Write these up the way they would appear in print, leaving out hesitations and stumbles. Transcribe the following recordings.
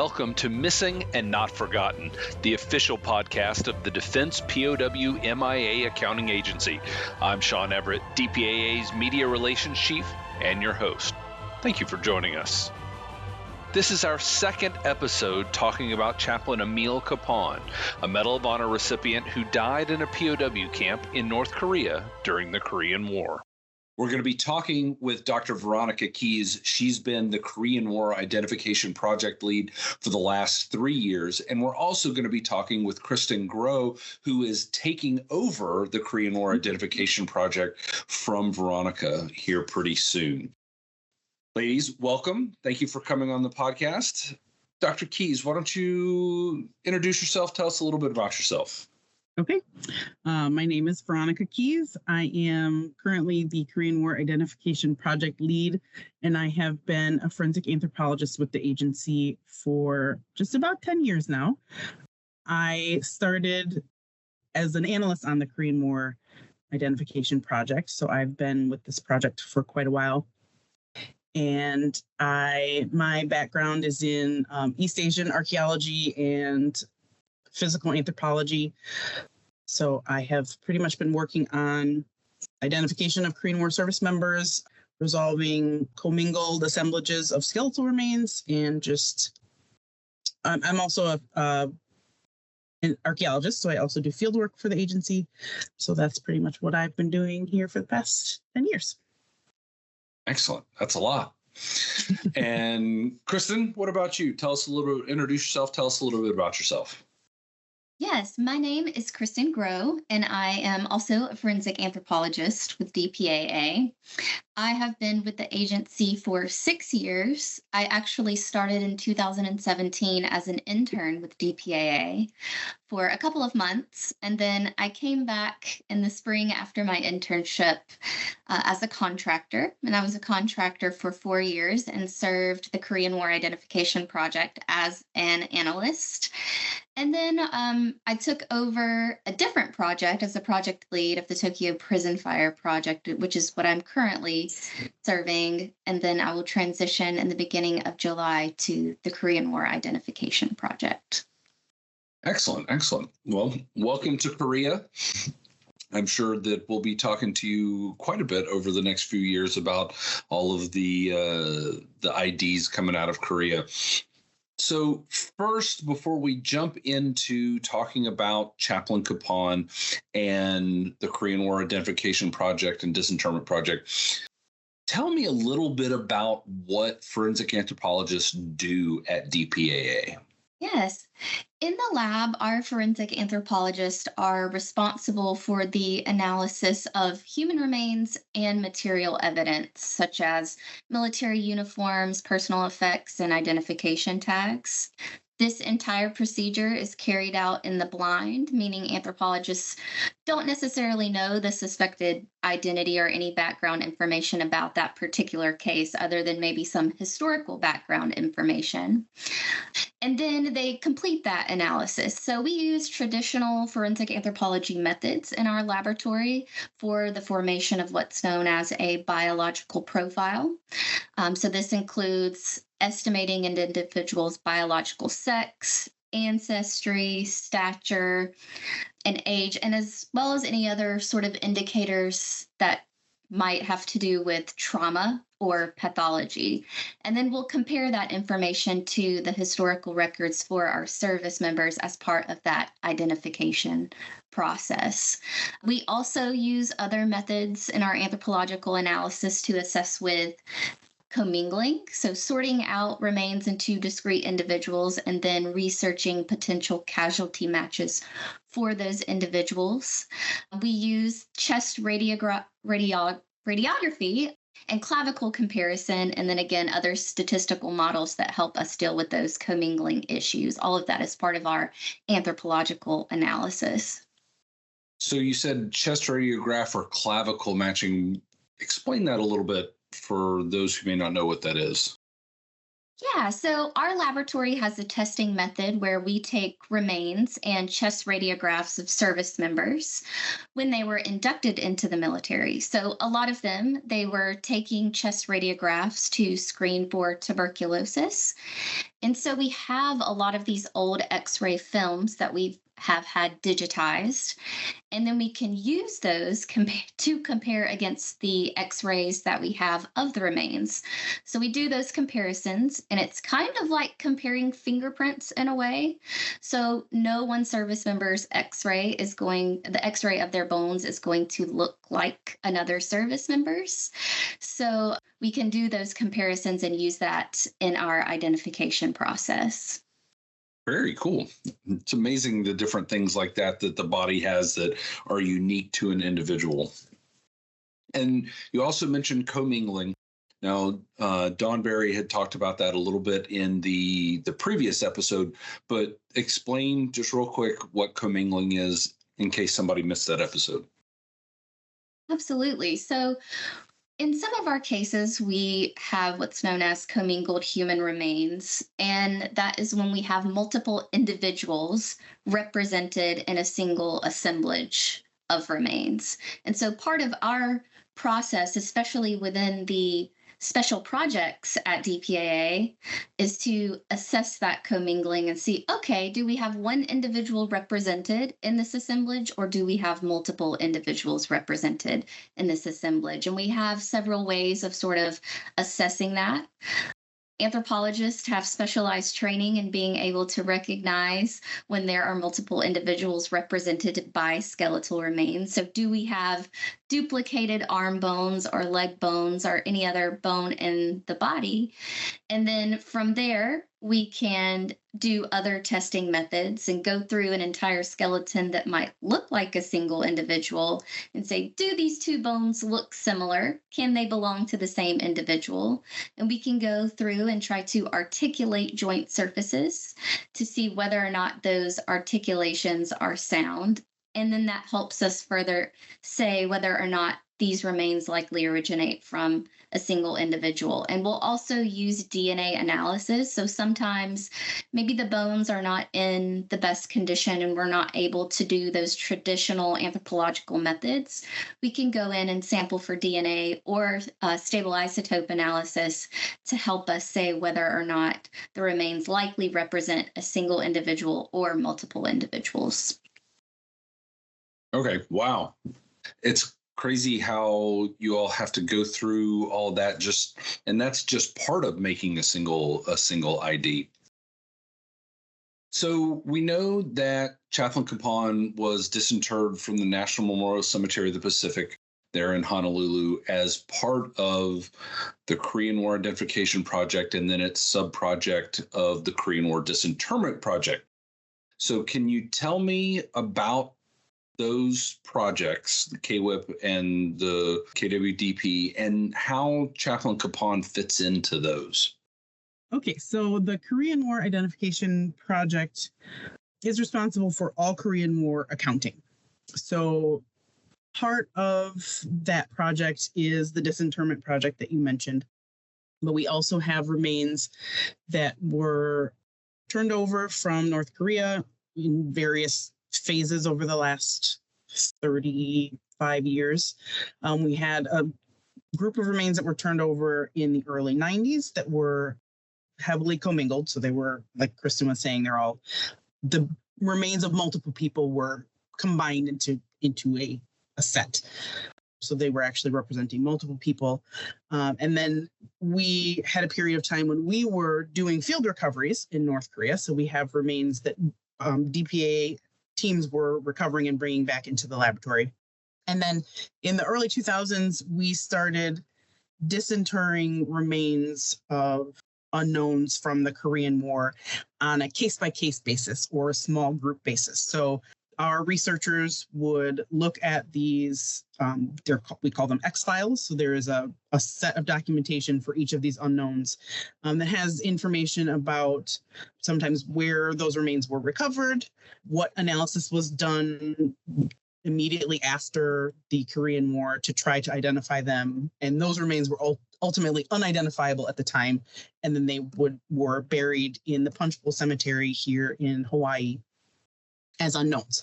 Welcome to Missing and Not Forgotten, the official podcast of the Defense POW MIA Accounting Agency. I'm Sean Everett, DPAA's Media Relations Chief and your host. Thank you for joining us. This is our second episode talking about Chaplain Emil Kapaun, a Medal of Honor recipient who died in a POW camp in North Korea during the Korean War. We're going to be talking with Dr. Veronica Keyes. She's been the Korean War Identification Project Lead for the last 3 years. And we're also going to be talking with Kristen Grow, who is taking over the Korean War Identification Project from Veronica here pretty soon. Ladies, welcome. Thank you for coming on the podcast. Dr. Keyes, why don't you introduce yourself? Tell us a little bit about yourself. Okay. My name is Veronica Keyes. I am currently the Korean War Identification Project Lead, and I have been a forensic anthropologist with the agency for just about 10 years now. I started as an analyst on the Korean War Identification Project, so I've been with this project for quite a while. And my background is in East Asian archaeology and physical anthropology. So I have pretty much been working on identification of Korean War service members, resolving commingled assemblages of skeletal remains, and just, I'm also an archaeologist, so I also do field work for the agency. So that's pretty much what I've been doing here for the past 10 years. Excellent. That's a lot. And Kristen, what about you? Tell us a little, introduce yourself. Tell us a little bit about yourself. Yes, my name is Kristen Grow, and I am also a forensic anthropologist with DPAA. I have been with the agency for 6 years. I actually started in 2017 as an intern with DPAA for a couple of months, and then I came back in the spring after my internship as a contractor, and I was a contractor for 4 years and served the Korean War Identification Project as an analyst. And then I took over a different project as a project lead of the Tokyo Prison Fire Project, which is what I'm currently serving. And then I will transition in the beginning of July to the Korean War Identification Project. Excellent. Excellent. Well, welcome to Korea. I'm sure that we'll be talking to you quite a bit over the next few years about all of the IDs coming out of Korea. So first, before we jump into talking about Chaplain Kapaun and the Korean War Identification Project and Disinterment Project, tell me a little bit about what forensic anthropologists do at DPAA. Yes. In the lab, our forensic anthropologists are responsible for the analysis of human remains and material evidence, such as military uniforms, personal effects, and identification tags. This entire procedure is carried out in the blind, meaning anthropologists don't necessarily know the suspected identity or any background information about that particular case, other than maybe some historical background information. And then they complete that analysis. So we use traditional forensic anthropology methods in our laboratory for the formation of what's known as a biological profile. So this includes estimating an individual's biological sex, ancestry, stature, and age, and as well as any other sort of indicators that might have to do with trauma or pathology. And then we'll compare that information to the historical records for our service members as part of that identification process. We also use other methods in our anthropological analysis to assess with commingling, so sorting out remains into discrete individuals and then researching potential casualty matches for those individuals. We use chest radiography and clavicle comparison, and then again, other statistical models that help us deal with those commingling issues. All of that is part of our anthropological analysis. So you said chest radiograph or clavicle matching. Explain that a little bit for those who may not know what that is. Yeah, so our laboratory has a testing method where we take remains and chest radiographs of service members when they were inducted into the military. So a lot of them, they were taking chest radiographs to screen for tuberculosis. And so we have a lot of these old X-ray films that we have had digitized, and then we can use those to compare against the X-rays that we have of the remains. So we do those comparisons, and it's kind of like comparing fingerprints in a way. So no one service member's the X-ray of their bones is going to look like another service member's. So we can do those comparisons and use that in our identification process. Very cool. It's amazing the different things like that the body has that are unique to an individual. And you also mentioned commingling. Now, Don Barry had talked about that a little bit in the previous episode, but explain just real quick what commingling is in case somebody missed that episode. Absolutely. So in some of our cases, we have what's known as commingled human remains, and that is when we have multiple individuals represented in a single assemblage of remains. And so part of our process, especially within the special projects at DPAA, is to assess that commingling and see, okay, do we have one individual represented in this assemblage, or do we have multiple individuals represented in this assemblage? And we have several ways of sort of assessing that. Anthropologists have specialized training in being able to recognize when there are multiple individuals represented by skeletal remains. So do we have duplicated arm bones or leg bones or any other bone in the body? And then from there, we can do other testing methods and go through an entire skeleton that might look like a single individual and say, do these two bones look similar? Can they belong to the same individual? And we can go through and try to articulate joint surfaces to see whether or not those articulations are sound. And then that helps us further say whether or not these remains likely originate from a single individual. And we'll also use DNA analysis. So sometimes maybe the bones are not in the best condition and we're not able to do those traditional anthropological methods. We can go in and sample for DNA or stable isotope analysis to help us say whether or not the remains likely represent a single individual or multiple individuals. Okay, wow. It's crazy how you all have to go through all that and that's just part of making a single ID. So we know that Chaplain Kapaun was disinterred from the National Memorial Cemetery of the Pacific there in Honolulu as part of the Korean War Identification Project and then its sub-project of the Korean War Disinterment Project. So can you tell me about those projects, the KWIP and the KWDP, and how Chaplain Kapaun fits into those? Okay, so the Korean War Identification Project is responsible for all Korean War accounting. So part of that project is the disinterment project that you mentioned, but we also have remains that were turned over from North Korea in various phases over the last 35 years. We had a group of remains that were turned over in the early 90s that were heavily commingled. So they were, like Kristen was saying, the remains of multiple people were combined into a set. So they were actually representing multiple people. And then we had a period of time when we were doing field recoveries in North Korea. So we have remains that DPAA teams were recovering and bringing back into the laboratory. And then in the early 2000s, we started disinterring remains of unknowns from the Korean War on a case-by-case basis or a small group basis. So our researchers would look at these, we call them X files. So there is a set of documentation for each of these unknowns that has information about sometimes where those remains were recovered, what analysis was done immediately after the Korean War to try to identify them. And those remains were ultimately unidentifiable at the time. And then they were buried in the Punch Bowl Cemetery here in Hawaii as unknowns.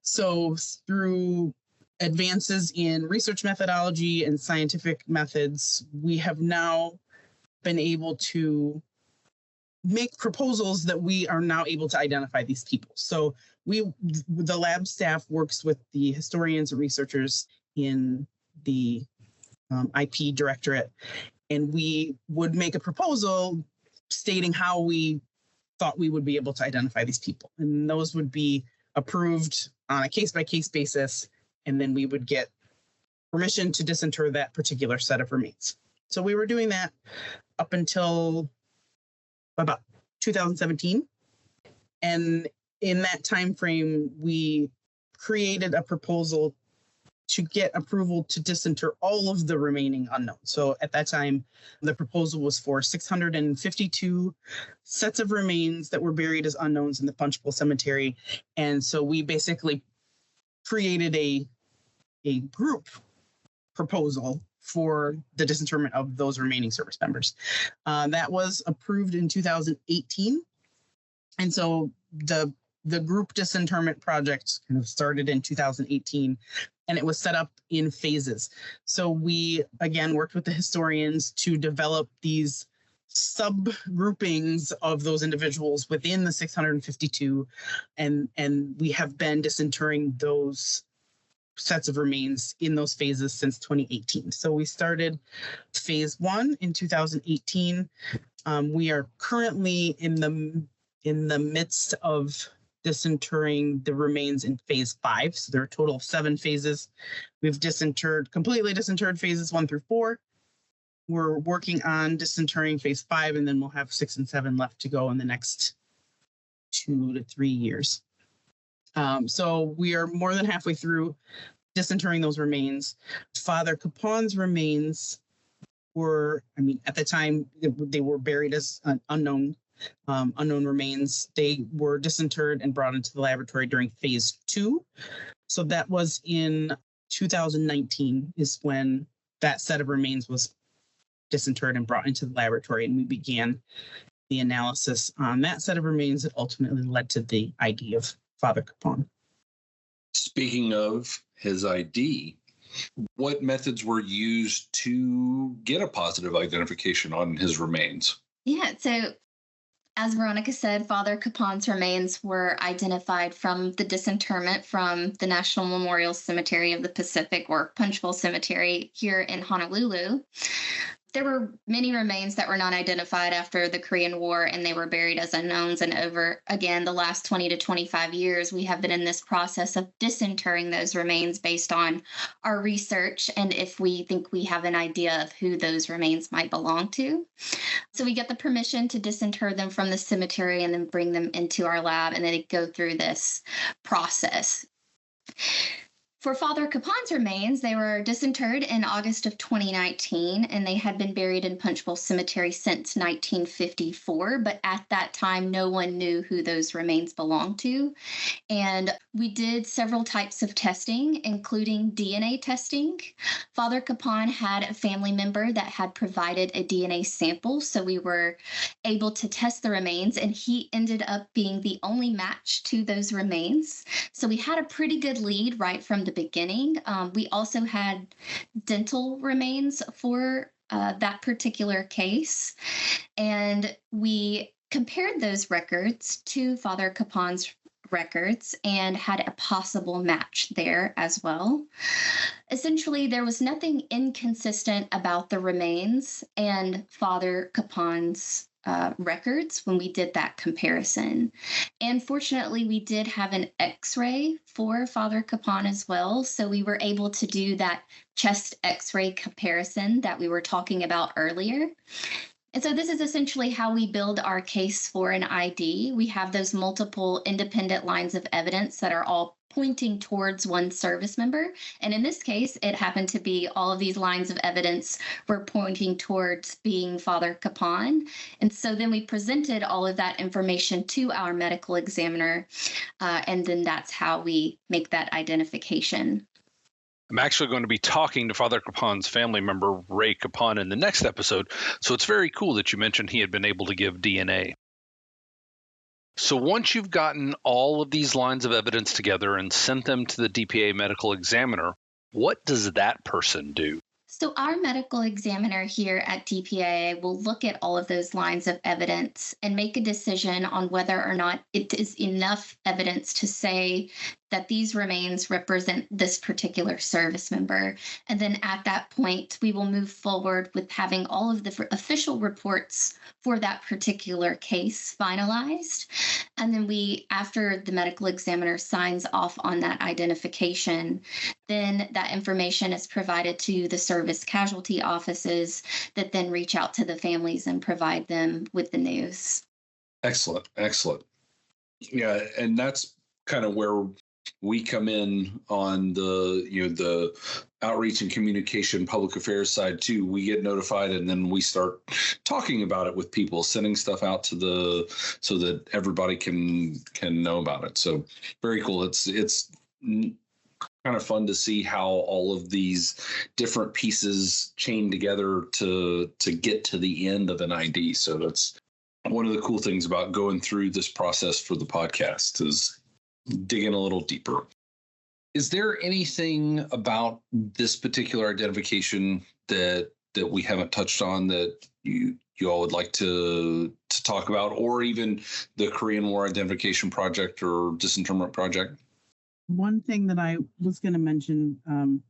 So through advances in research methodology and scientific methods, we have now been able to make proposals that we are now able to identify these people. So the lab staff works with the historians and researchers in the IP directorate, and we would make a proposal stating how we thought we would be able to identify these people. And those would be approved on a case-by-case basis, and then we would get permission to disinter that particular set of remains. So we were doing that up until about 2017. And in that time frame, we created a proposal to get approval to disinter all of the remaining unknowns. So at that time, the proposal was for 652 sets of remains that were buried as unknowns in the Punch Bowl Cemetery. And so we basically created a group proposal for the disinterment of those remaining service members. That was approved in 2018. And so the group disinterment project kind of started in 2018, and it was set up in phases. So we, again, worked with the historians to develop these subgroupings of those individuals within the 652, and we have been disinterring those sets of remains in those phases since 2018. So we started phase 1 in 2018. We are currently in the midst of disinterring the remains in phase 5. So there are a total of 7 phases. We've completely disinterred phases 1 through 4. We're working on disinterring phase 5, and then we'll have 6 and 7 left to go in the next 2 to 3 years. So we are more than halfway through disinterring those remains. Father Kapaun's remains were, at the time, they were buried as unknown remains. They were disinterred and brought into the laboratory during phase 2. So that was in 2019 is when that set of remains was disinterred and brought into the laboratory, and we began the analysis on that set of remains that ultimately led to the ID of Father Kapaun. Speaking of his ID, what methods were used to get a positive identification on his remains? Yeah, so as Veronica said, Father Kapaun's remains were identified from the disinterment from the National Memorial Cemetery of the Pacific, or Punch Bowl Cemetery, here in Honolulu. There were many remains that were not identified after the Korean War, and they were buried as unknowns. And over, again, the last 20 to 25 years, we have been in this process of disinterring those remains based on our research and if we think we have an idea of who those remains might belong to. So we get the permission to disinter them from the cemetery and then bring them into our lab, and then they go through this process. For Father Kapaun's remains, they were disinterred in August of 2019, and they had been buried in Punch Bowl Cemetery since 1954. But at that time, no one knew who those remains belonged to. And we did several types of testing, including DNA testing. Father Kapaun had a family member that had provided a DNA sample, so we were able to test the remains, and he ended up being the only match to those remains. So we had a pretty good lead right from the beginning. We also had dental remains for that particular case, and we compared those records to Father Kapaun's records and had a possible match there as well. Essentially, there was nothing inconsistent about the remains and Father Kapaun's records when we did that comparison. And fortunately, we did have an X-ray for Father Kapaun as well. So we were able to do that chest X-ray comparison that we were talking about earlier. And so this is essentially how we build our case for an ID. We have those multiple independent lines of evidence that are all pointing towards one service member. And in this case, it happened to be all of these lines of evidence were pointing towards being Father Kapaun. And so then we presented all of that information to our medical examiner. And then that's how we make that identification. I'm actually going to be talking to Father Kapaun's family member, Ray Kapaun, in the next episode, so it's very cool that you mentioned he had been able to give DNA. So once you've gotten all of these lines of evidence together and sent them to the DPAA medical examiner, what does that person do? So our medical examiner here at DPAA will look at all of those lines of evidence and make a decision on whether or not it is enough evidence to say that these remains represent this particular service member. And then at that point, we will move forward with having all of the official reports for that particular case finalized. And then after the medical examiner signs off on that identification, then that information is provided to the service casualty offices that then reach out to the families and provide them with the news. Excellent. Yeah, and that's kind of where we come in on the outreach and communication public affairs side too. We get notified and then we start talking about it with people, sending stuff out so that everybody can know about it. So very cool. It's kind of fun to see how all of these different pieces chain together to get to the end of an ID. So that's one of the cool things about going through this process for the podcast, is digging a little deeper. Is there anything about this particular identification that we haven't touched on that you all would like to talk about, or even the Korean War Identification Project or Disinterment Project? One thing that I was going to mention, and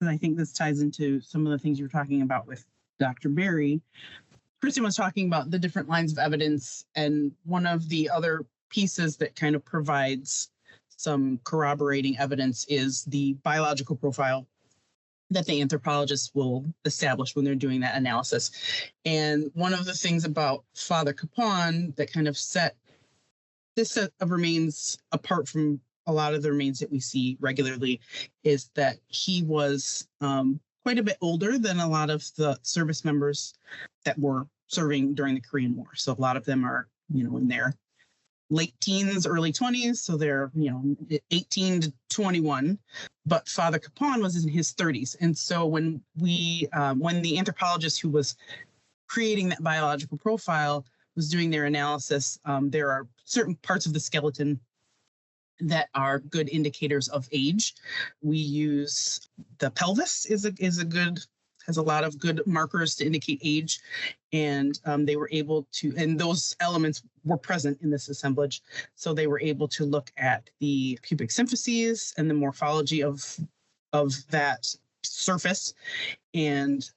I think this ties into some of the things you were talking about with Dr. Berry. Kristen was talking about the different lines of evidence, and one of the other pieces that kind of provides some corroborating evidence is the biological profile that the anthropologists will establish when they're doing that analysis. And one of the things about Father Kapaun that kind of set this set of remains apart from a lot of the remains that we see regularly is that he was quite a bit older than a lot of the service members that were serving during the Korean War. So a lot of them are, in their late teens, early 20s. So they're, 18 to 21. But Father Kapaun was in his 30s. And so when the anthropologist who was creating that biological profile was doing their analysis, there are certain parts of the skeleton that are good indicators of age. We use the pelvis has a lot of good markers to indicate age, and they were able to, and those elements were present in this assemblage. So they were able to look at the pubic symphyses and the morphology of that surface. And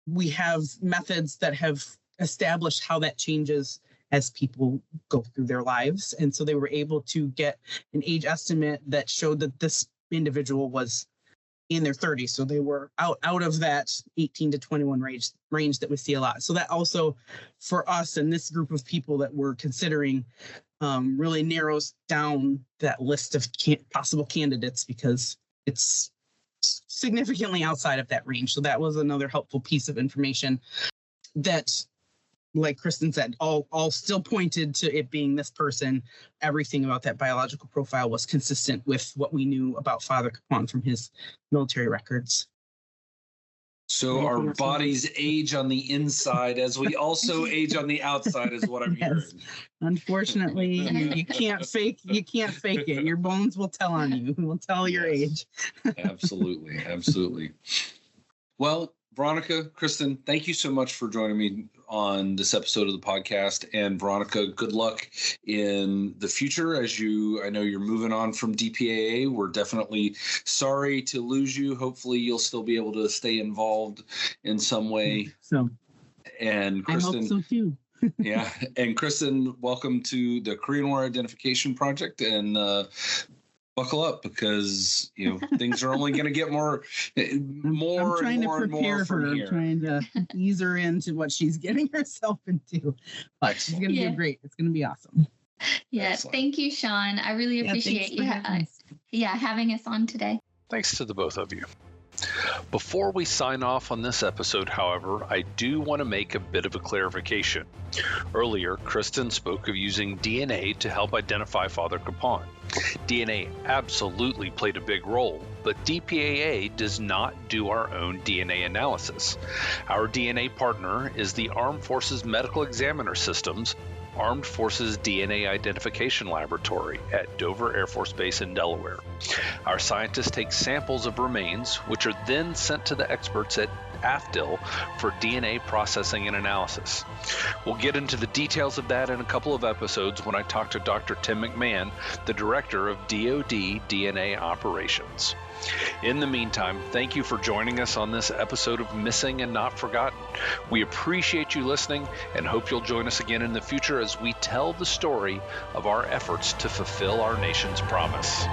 we have methods that have established how that changes as people go through their lives. And so they were able to get an age estimate that showed that this individual was in their 30s. So they were out of that 18 to 21 range that we see a lot. So that also, for us and this group of people that we're considering, really narrows down that list of possible candidates, because it's significantly outside of that range. So that was another helpful piece of information that, like Kristen said, all still pointed to it being this person. Everything about that biological profile was consistent with what we knew about Father Kapaun from his military records. So our bodies age on the inside as we also age on the outside, is what I'm hearing. Unfortunately, you can't fake it. Your bones will tell on you. Will tell your age. Absolutely. Well, Veronica, Kristen, thank you so much for joining me on this episode of the podcast. And Veronica, good luck in the future I know you're moving on from DPAA. We're definitely sorry to lose you. Hopefully you'll still be able to stay involved in some way. So, and Kristen, I hope so too. Yeah. And Kristen, welcome to the Korean War Identification Project. And buckle up, because things are only going to get more I'm trying and to prepare more from her, here. trying to ease her into what she's getting herself into. But she's going to do great. It's going to be awesome. Yeah. Excellent. Thank you, Sean. I really appreciate you having us on today. Thanks to the both of you. Before we sign off on this episode, however, I do want to make a bit of a clarification. Earlier, Kristen spoke of using DNA to help identify Father Kapaun. DNA absolutely played a big role, but DPAA does not do our own DNA analysis. Our DNA partner is the Armed Forces Medical Examiner Systems Armed Forces DNA Identification Laboratory at Dover Air Force Base in Delaware. Our scientists take samples of remains, which are then sent to the experts at AFDIL for DNA processing and analysis. We'll get into the details of that in a couple of episodes when I talk to Dr. Tim McMahon, the Director of DoD DNA Operations. In the meantime, thank you for joining us on this episode of Missing and Not Forgotten. We appreciate you listening and hope you'll join us again in the future as we tell the story of our efforts to fulfill our nation's promise.